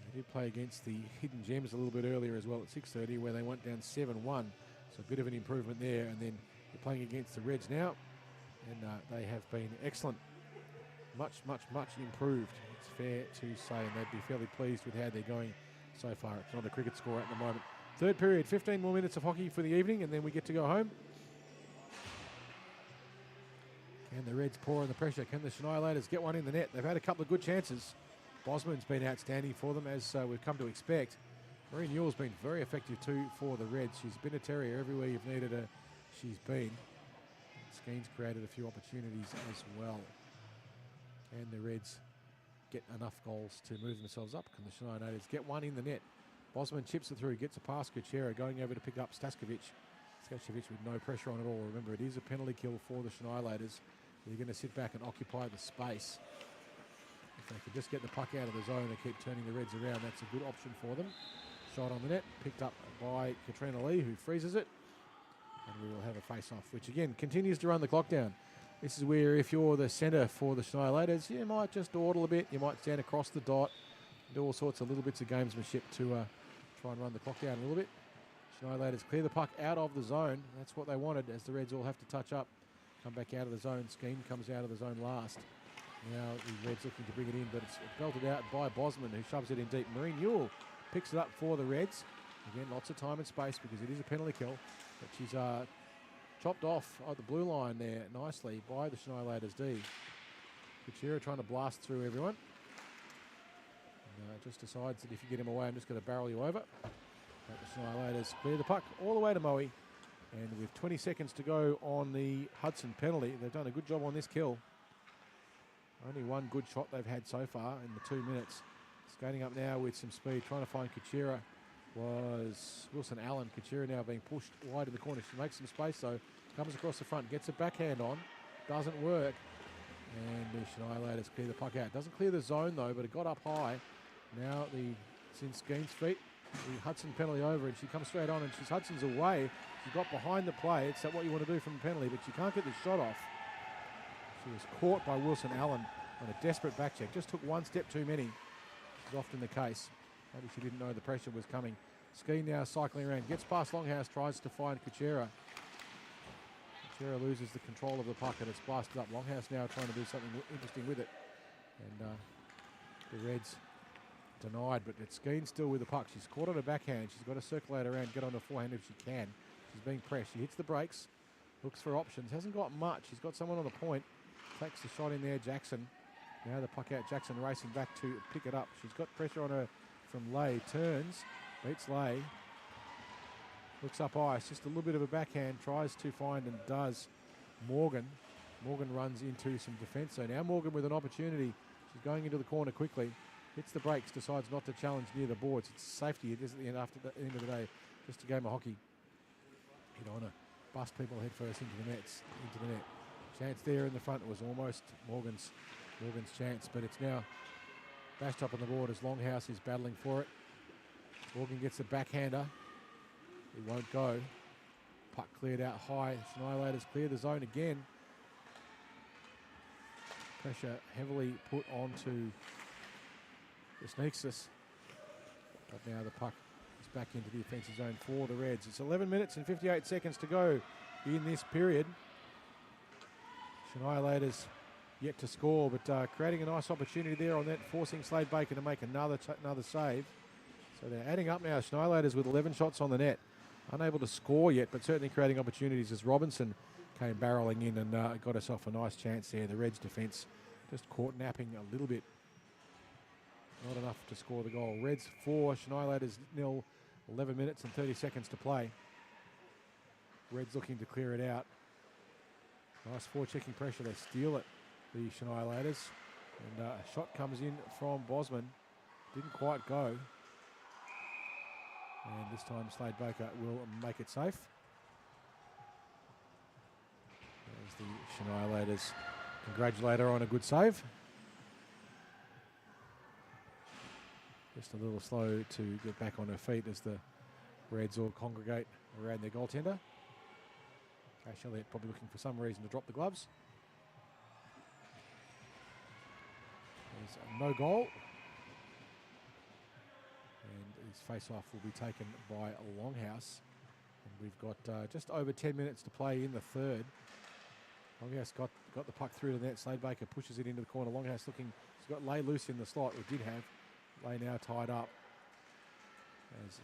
They did play against the Hidden Gems a little bit earlier as well at 6:30, where they went down 7-1. So a bit of an improvement there. And then they're playing against the Reds now, and they have been excellent. Much improved, it's fair to say, and they'd be fairly pleased with how they're going so far. It's not a cricket score at the moment. Third period, 15 more minutes of hockey for the evening, and then we get to go home. Can the Reds pour on the pressure? Can the Shanialators get one in the net? They've had a couple of good chances. Bosman's been outstanding for them, as we've come to expect. Marie Newell's been very effective too for the Reds. She's been a terrier everywhere you've needed her. She's been. Skeen's created a few opportunities as well. Can the Reds get enough goals to move themselves up? Can the Shanialators get one in the net? Bosman chips it through, gets a pass. Kuchera going over to pick up Staskovic. Staskovic with no pressure on it all. Remember, it is a penalty kill for the Shanialators. They're going to sit back and occupy the space. If they could just get the puck out of the zone and keep turning the Reds around, that's a good option for them. Shot on the net, picked up by Katrina Lee, who freezes it. And we will have a face-off, which again continues to run the clock down. This is where, if you're the centre for the Shanialators, you might just dawdle a bit. You might stand across the dot, do all sorts of little bits of gamesmanship to try and run the clock down a little bit. Shanialators clear the puck out of the zone. That's what they wanted, as the Reds all have to touch up. Come back out of the zone. Skeen comes out of the zone last. Now the Reds looking to bring it in, but it's belted out by Bosman, who shoves it in deep. Marie Newell picks it up for the Reds. Again, lots of time and space because it is a penalty kill. But she's chopped off at the blue line there nicely by the Shanialators D. Kuchera trying to blast through everyone. And, just decides that if you get him away, I'm just going to barrel you over. But the Shanialators clear the puck all the way to Moe. And with 20 seconds to go on the Hudson penalty, they've done a good job on this kill. Only one good shot they've had so far in the 2 minutes. Skating up now with some speed, trying to find Kuchera. Was Wilson Allen. Kuchera now being pushed wide in the corner. She makes some space though. Comes across the front, gets a backhand on. Doesn't work. And the Shanialators clear the puck out. Doesn't clear the zone though, but it got up high. Now it's in Skeen's feet. The Hudson penalty over, and she comes straight on, and Hudson's away. She got behind the play. It's what you want to do from the penalty, but she can't get the shot off. She was caught by Wilson Allen on a desperate back check. Just took one step too many. Is often the case. Maybe she didn't know the pressure was coming. Skeen now cycling around. Gets past Longhouse. Tries to find Kuchera. Kuchera loses the control of the puck and it's blasted up. Longhouse now trying to do something interesting with it. And the Reds denied, but it's Skeen still with the puck. She's caught on her backhand. She's got to circulate around, get on her forehand if she can. She's being pressed. She hits the brakes. Looks for options. Hasn't got much. She's got someone on the point. Takes the shot in there, Jackson. Now the puck out, Jackson racing back to pick it up. She's got pressure on her from Lay. Turns, beats Lay. Looks up ice, just a little bit of a backhand. Tries to find and does Morgan. Morgan runs into some defence. So now Morgan with an opportunity. She's going into the corner quickly. Hits the brakes, decides not to challenge near the boards. It's safety. It is at the end, after the end of the day. Just a game of hockey. You don't want to bust people head first into the nets, into the net. Chance there in the front. It was almost Morgan's chance, but it's now bashed up on the board as Longhouse is battling for it. Morgan gets the backhander. He won't go. Puck cleared out high. Shanialators clear the zone again. Pressure heavily put onto the Sneaksis. But now the puck is back into the offensive zone for the Reds. It's 11 minutes and 58 seconds to go in this period. Shanialators yet to score, but creating a nice opportunity there on that, forcing Slade Baker to make another save. So they're adding up now. Shanialators with 11 shots on the net. Unable to score yet, but certainly creating opportunities as Robinson came barrelling in and got herself a nice chance there. The Reds defence just caught napping a little bit. Not enough to score the goal. Reds 4, Shanialators 0, 11 minutes and 30 seconds to play. Reds looking to clear it out. Nice forechecking pressure. They steal it, the Shanialators. And a shot comes in from Bosman. Didn't quite go. And this time Slade Baker will make it safe. There's the Shanialators congratulate her on a good save. Just a little slow to get back on her feet as the Reds all congregate around their goaltender. Cash Elliott probably looking for some reason to drop the gloves. There's no goal. And his face-off will be taken by Longhouse. And we've got just over 10 minutes to play in the third. Longhouse got the puck through to the net. Sladebaker pushes it into the corner. Longhouse looking, he's got Lay loose in the slot, or did have. Lay now tied up. As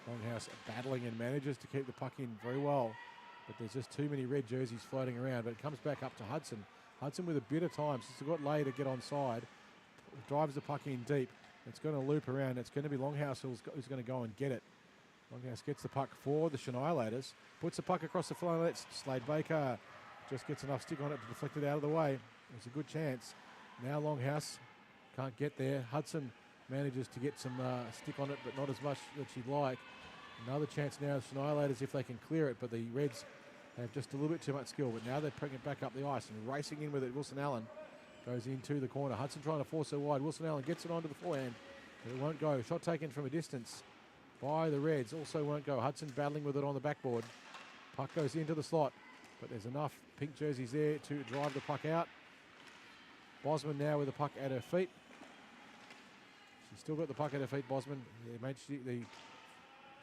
Longhouse battling and manages to keep the puck in very well. But there's just too many red jerseys floating around. But it comes back up to Hudson. Hudson with a bit of time, since he's got Lay to get onside. Drives the puck in deep. It's going to loop around. It's going to be Longhouse who's going to go and get it. Longhouse gets the puck for the Shanialators. Puts the puck across the floor. Lets Sladebaker just gets enough stick on it to deflect it out of the way. It's a good chance. Now Longhouse can't get there. Hudson manages to get some stick on it, but not as much that she'd like. Another chance now, Shanialators, if they can clear it, but the Reds have just a little bit too much skill. But now they're bringing it back up the ice and racing in with it. Wilson Allen goes into the corner. Hudson trying to force her wide. Wilson Allen gets it onto the forehand, but it won't go. Shot taken from a distance by the Reds. Also won't go. Hudson battling with it on the backboard. Puck goes into the slot, but there's enough pink jerseys there to drive the puck out. Bosman now with the puck at her feet. She's still got the puck at her feet, Bosman. The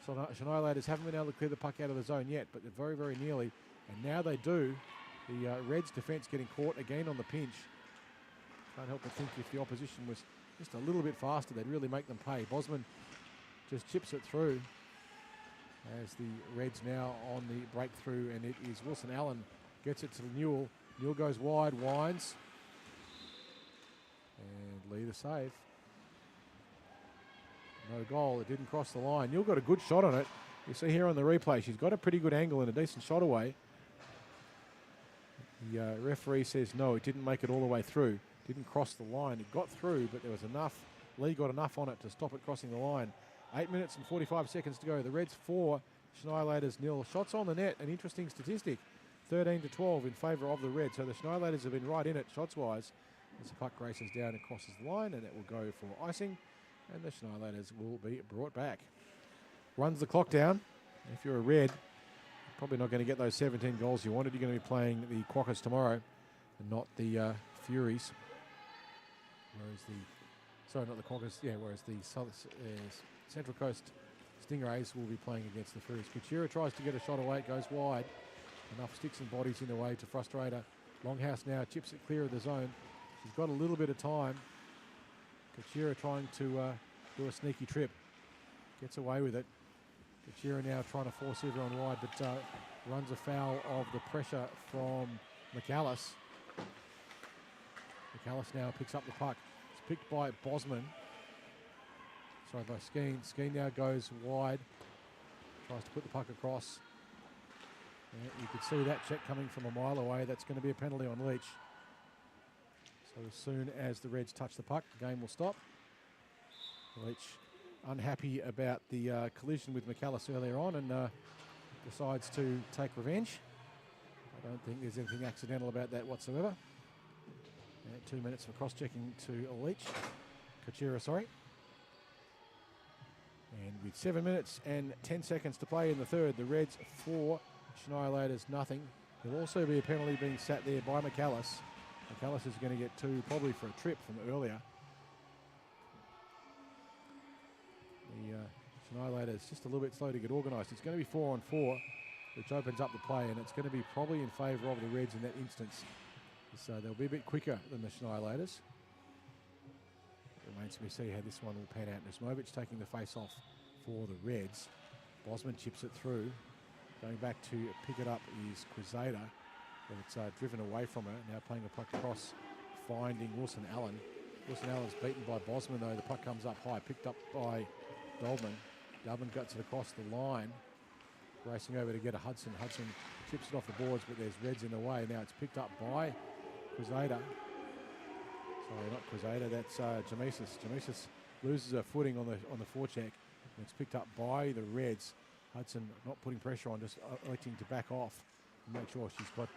Shanialators haven't been able to clear the puck out of the zone yet, but they're very, very nearly. And now they do. The Reds defence getting caught again on the pinch. Can't help but think if the opposition was just a little bit faster, they'd really make them pay. Bosman just chips it through as the Reds now on the breakthrough, and it is Wilson Allen gets it to Newell. Newell goes wide, winds, and Lee the save. No goal. It didn't cross the line. Newell got a good shot on it. You see here on the replay, she's got a pretty good angle and a decent shot away. The referee says no, it didn't make it all the way through. Didn't cross the line. It got through, but there was enough. Lee got enough on it to stop it crossing the line. 8 minutes and 45 seconds to go. The Reds 4, Shanialators 0. Shots on the net, an interesting statistic. 13-12 in favour of the Reds. So the Shanialators have been right in it shots-wise. As the puck races down and crosses the line, and it will go for icing. And the Shanialators will be brought back. Runs the clock down. If you're a Red, you're probably not going to get those 17 goals you wanted. You're going to be playing the Quokkas tomorrow and not the Furies. Whereas the Central Coast Stingrays will be playing against the Furies. Kuchera tries to get a shot away. It goes wide. Enough sticks and bodies in the way to frustrate her. Longhouse now chips it clear of the zone. She's got a little bit of time. Kuchera trying to do a sneaky trip. Gets away with it. Kuchera now trying to force everyone wide, but runs afoul of the pressure from McAllis. McAllis now picks up the puck. It's picked by Bosman. Sorry, by Skeen. Skeen now goes wide. Tries to put the puck across. You could see that check coming from a mile away. That's going to be a penalty on Leach. So as soon as the Reds touch the puck, the game will stop. Leach unhappy about the collision with McAllis earlier on and decides to take revenge. I don't think there's anything accidental about that whatsoever. 2 minutes for cross-checking to Leach. Kuchera, sorry. And with 7 minutes and 10 seconds to play in the third, the Reds 4, Shanialators nothing. There'll also be a penalty being sat there by McAllis. McAllis is going to get 2 probably for a trip from earlier. The Shanialators just a little bit slow to get organised. It's going to be 4-on-4, which opens up the play, and it's going to be probably in favour of the Reds in that instance. So they'll be a bit quicker than the Shanialators. It remains to be seen how this one will pan out. Nismovic taking the face-off for the Reds. Bosman chips it through. Going back to pick it up is Quezada, but it's driven away from her. Now playing a puck across, finding Wilson Allen. Wilson Allen's beaten by Bosman, though. The puck comes up high, picked up by Dolman. Dolman guts it across the line. Racing over to get a Hudson. Hudson chips it off the boards, but there's Reds in the way. Now it's picked up by Quezada. Sorry, not Quezada, that's Jamesis. Jamesis loses her footing on the forecheck, and it's picked up by the Reds. Hudson not putting pressure on, just electing to back off and make sure she's got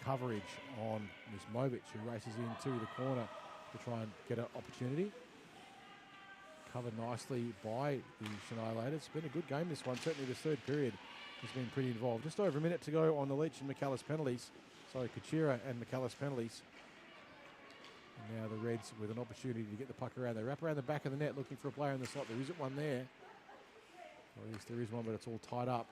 coverage on Nismovic, who races into the corner to try and get an opportunity. Covered nicely by the Shanialators. It's been a good game, this one. Certainly this third period has been pretty involved. Just over a minute to go on the Leach and McAllis penalties. Sorry, Kachira and McAllis penalties. And now the Reds with an opportunity to get the puck around. They wrap around the back of the net looking for a player in the slot. There isn't one there. Or at least there is one, but it's all tied up.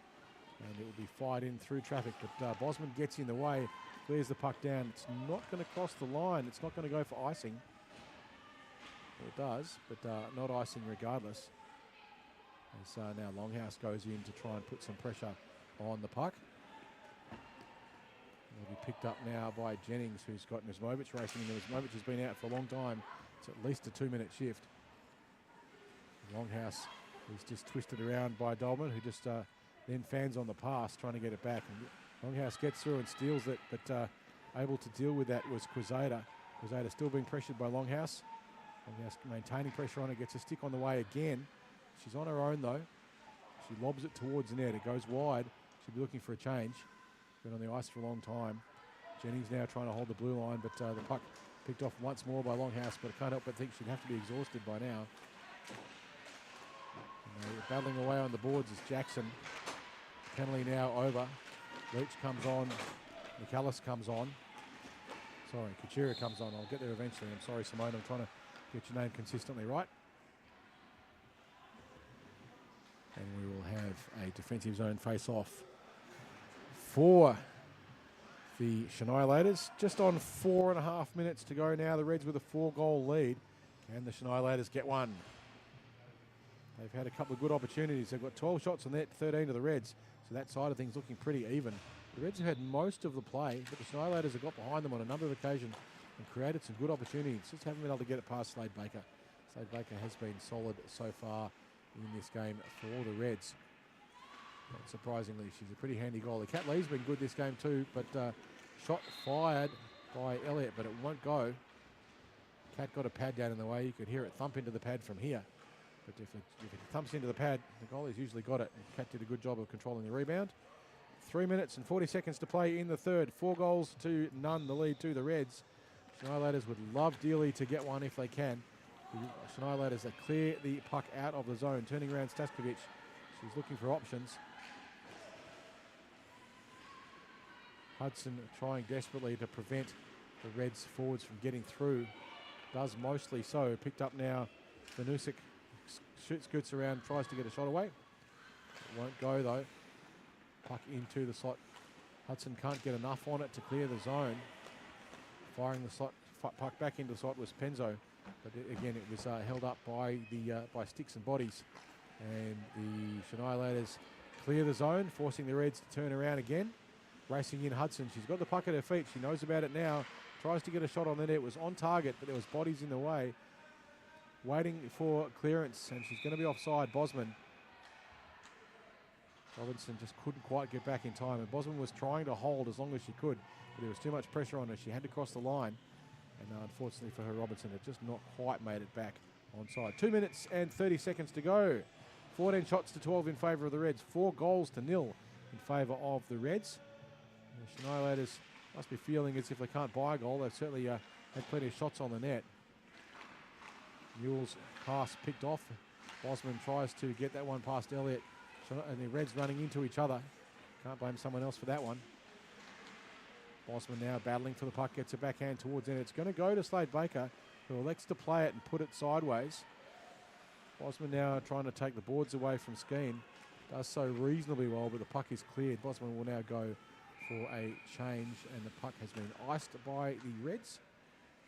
And it will be fired in through traffic. But Bosman gets in the way, clears the puck down. It's not going to cross the line. It's not going to go for icing. Well, it does, but not icing regardless. As now Longhouse goes in to try and put some pressure on the puck. It'll be picked up now by Jennings, who's got Nismovich racing. Nismovich has been out for a long time. It's at least a 2-minute shift. Longhouse is just twisted around by Dolman, who just then fans on the pass, trying to get it back. And Longhouse gets through and steals it, but able to deal with that was Quezada. Quezada still being pressured by Longhouse. Longhouse maintaining pressure on it, gets a stick on the way again. She's on her own though. She lobs it towards the net. It goes wide. She'll be looking for a change. Been on the ice for a long time. Jennings now trying to hold the blue line, but the puck picked off once more by Longhouse, but I can't help but think she'd have to be exhausted by now. And battling away on the boards is Jackson. Penalty now over. Leach comes on. McAllis comes on. Sorry, Kachira comes on. I'll get there eventually. I'm sorry, Simone. I'm trying to get your name consistently right. And we will have a defensive zone face-off for the Shanialators. Just on 4.5 minutes to go now. The Reds with a 4-goal lead. Can the Shanialators get one? They've had a couple of good opportunities. They've got 12 shots on net, 13 to the Reds. So that side of things looking pretty even. The Reds have had most of the play, but the Shanialators have got behind them on a number of occasions and created some good opportunities. Just haven't been able to get it past Slade Baker. Slade Baker has been solid so far in this game for the Reds. Not surprisingly, she's a pretty handy goalie. Kat Lee's been good this game too, but shot fired by Elliott, but it won't go. Kat got a pad down in the way. You could hear it thump into the pad from here. But if it thumps into the pad, the goalie's usually got it. And Kat did a good job of controlling the rebound. 3 minutes and 40 seconds to play in the third. 4 goals to none, the lead to the Reds. Shanialators would love dearly to get one if they can. The Shanialators that clear the puck out of the zone. Turning around Staskovic. She's looking for options. Hudson trying desperately to prevent the Reds forwards from getting through. Does mostly so. Picked up now. Vanusik scoots around, tries to get a shot away. It won't go though. Puck into the slot. Hudson can't get enough on it to clear the zone. Firing the slot, puck back into the slot was Penzo. But again, it was held up by sticks and bodies. And the Shanialators clear the zone, forcing the Reds to turn around again. Racing in Hudson. She's got the puck at her feet. She knows about it now. Tries to get a shot on the net. It was on target, but there was bodies in the way. Waiting for clearance, and she's going to be offside. Bosman. Robinson just couldn't quite get back in time, and Bosman was trying to hold as long as she could, but there was too much pressure on her. She had to cross the line, and unfortunately for her, Robinson had just not quite made it back onside. 2 minutes and 30 seconds to go. 14 shots to 12 in favour of the Reds. 4 goals to 0 in favour of the Reds. The Shanialators must be feeling as if they can't buy a goal. They've certainly had plenty of shots on the net. Mule's pass picked off. Bosman tries to get that one past Elliott. And the Reds running into each other. Can't blame someone else for that one. Bosman now battling for the puck. Gets a backhand towards it. It's going to go to Slade Baker, who elects to play it and put it sideways. Bosman now trying to take the boards away from Skeen. Does so reasonably well, but the puck is cleared. Bosman will now go for a change, and the puck has been iced by the Reds.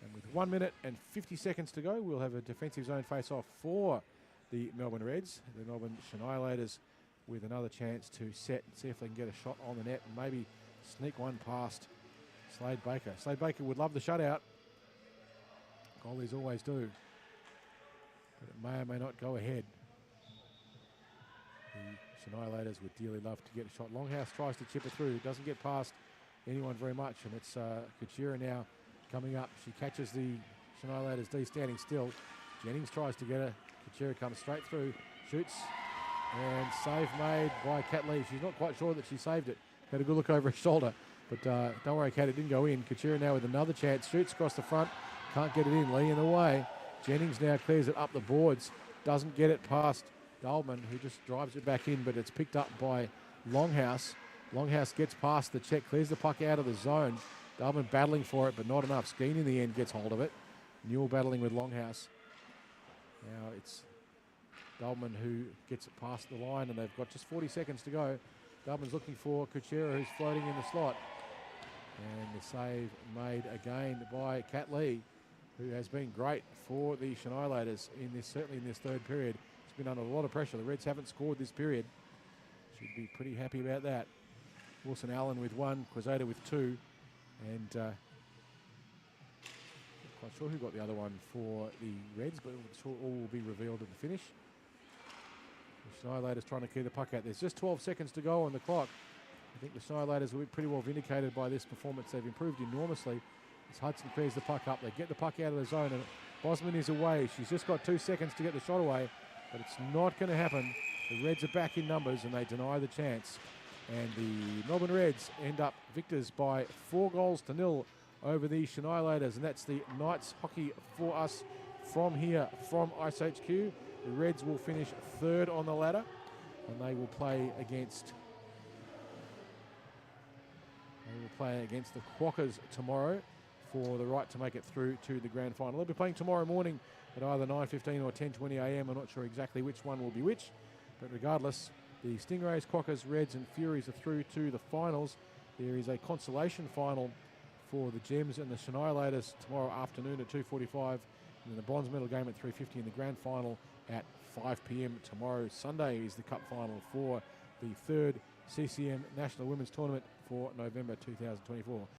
And with 1 minute and 50 seconds to go, we'll have a defensive zone face-off for the Melbourne Reds. The Melbourne Shanialators with another chance to set and see if they can get a shot on the net and maybe sneak one past Slade Baker. Slade Baker would love the shutout. Goalies always do. But it may or may not go ahead. The Shanialators would dearly love to get a shot. Longhouse tries to chip it through. Doesn't get past anyone very much. And it's Kachira now coming up. She catches the Shanialators D standing still. Jennings tries to get her. Kachira comes straight through. Shoots. And save made by Kat Lee. She's not quite sure that she saved it. Had a good look over her shoulder. But don't worry, Kat, it didn't go in. Kachira now with another chance. Shoots across the front. Can't get it in. Lee in the way. Jennings now clears it up the boards. Doesn't get it past Dolman, who just drives it back in, but it's picked up by Longhouse. Longhouse gets past the check, clears the puck out of the zone. Dolman battling for it, but not enough. Skeen in the end gets hold of it. Newell battling with Longhouse. Now it's Dolman who gets it past the line, and they've got just 40 seconds to go. Dolman's looking for Kuchera, who's floating in the slot. And the save made again by Kat Lee, who has been great for the Shanialators certainly in this third period. It's been under a lot of pressure. The Reds haven't scored this period. Should be pretty happy about that. Wilson Allen with one, Quezada with two, and not quite sure who got the other one for the Reds, but all will be revealed at the finish. The Shanialators trying to keep the puck out. There's just 12 seconds to go on the clock. I think the Shanialators will be pretty well vindicated by this performance. They've improved enormously. As Hudson clears the puck up, they get the puck out of the zone, and Bosman is away. She's just got 2 seconds to get the shot away, but it's not going to happen. The Reds are back in numbers, and they deny the chance. And the Melbourne Reds end up victors by 4-0 over the Shanialators, and that's the Knights hockey for us from here, from iceHQ. The Reds will finish third on the ladder, and they will play against the Quokkas tomorrow for the right to make it through to the grand final. They'll be playing tomorrow morning at either 9:15 or 10:20 a.m. I'm not sure exactly which one will be which, but regardless, the Stingrays, Quokkas, Reds and Furies are through to the finals. There is a consolation final for the Gems and the Shanialators tomorrow afternoon at 2:45, and then the bronze medal game at 3:50, and the grand final at 5 p.m. tomorrow. Sunday is the cup final for the third CCM National Women's Tournament for November 2024.